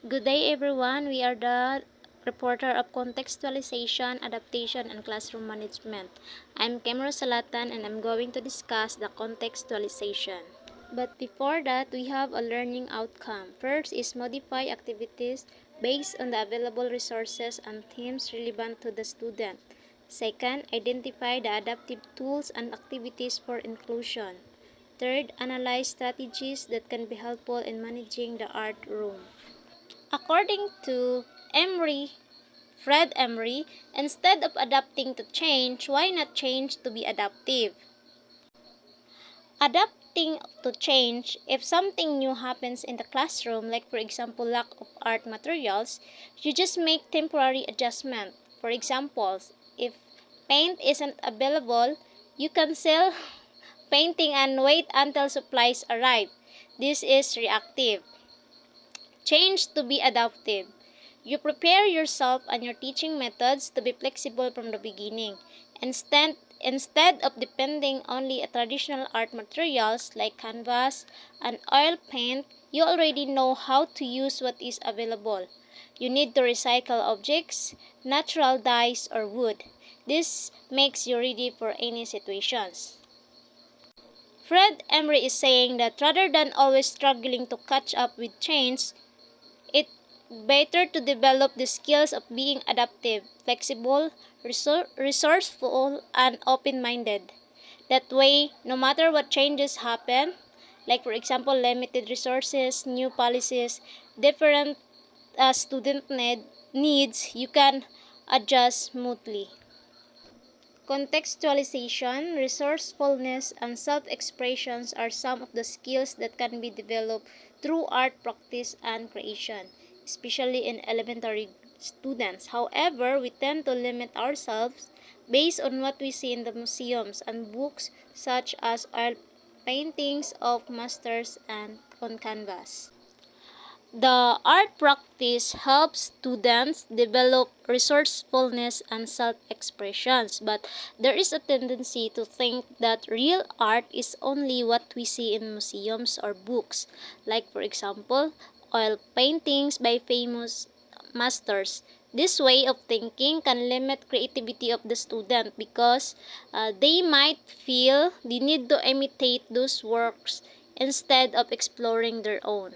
Good day everyone, we are the reporter of contextualization, adaptation, and classroom management. I'm Kemro Salatan and I'm going to discuss the contextualization. But before that, we have a learning outcome. First is modify activities based on the available resources and themes relevant to the student. Second, identify the adaptive tools and activities for inclusion. Third, analyze strategies that can be helpful in managing the art room. According to Fred Emery, instead of adapting to change, why not change to be adaptive? Adapting to change, if something new happens in the classroom, like for example lack of art materials, you just make temporary adjustment. For example, if paint isn't available, you can sell painting and wait until supplies arrive. This is reactive. Change to be adaptive. You prepare yourself and your teaching methods to be flexible from the beginning. Instead of depending only on traditional art materials like canvas and oil paint, you already know how to use what is available. You need to recycle objects, natural dyes, or wood. This makes you ready for any situations. Fred Emery is saying that rather than always struggling to catch up with change, it's better to develop the skills of being adaptive, flexible, resourceful, and open-minded. That way, no matter what changes happen, like for example limited resources, new policies, different student needs, you can adjust smoothly. Contextualization, resourcefulness, and self-expressions are some of the skills that can be developed through art practice and creation, especially in elementary students. However, we tend to limit ourselves based on what we see in the museums and books such as oil paintings of masters and on canvas. The art practice helps students develop resourcefulness and self-expressions, but there is a tendency to think that real art is only what we see in museums or books, like for example, oil paintings by famous masters. This way of thinking can limit creativity of the student because they might feel the need to imitate those works instead of exploring their own.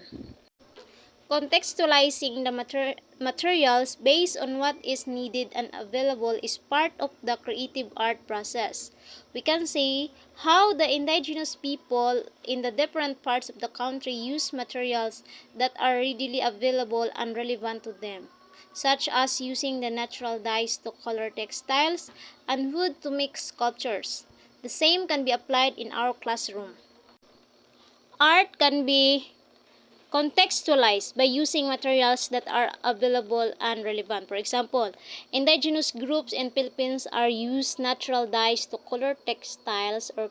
Contextualizing the materials based on what is needed and available is part of the creative art process. We can see how the indigenous people in the different parts of the country use materials that are readily available and relevant to them, such as using the natural dyes to color textiles and wood to make sculptures. The same can be applied in our classroom. Art can be contextualized by using materials that are available and relevant. For example, indigenous groups in Philippines are use natural dyes to color textiles or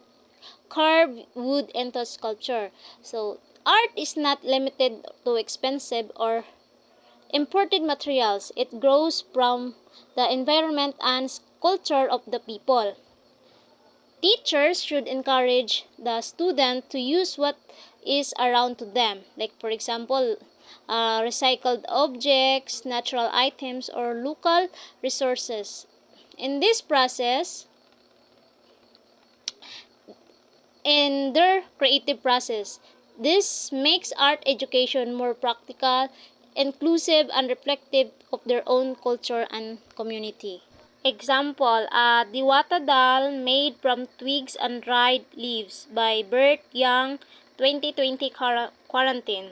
carve wood into sculpture. So, art is not limited to expensive or imported materials. It grows from the environment and culture of the people. Teachers should encourage the student to use what is around to them, like for example, recycled objects, natural items, or local resources. In this process, in their creative process, this makes art education more practical, inclusive, and reflective of their own culture and community. Example, a Diwata doll made from twigs and dried leaves by Bert Young, 2020 quarantine.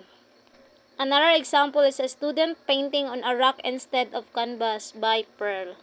Another example is a student painting on a rock instead of canvas by Pearl.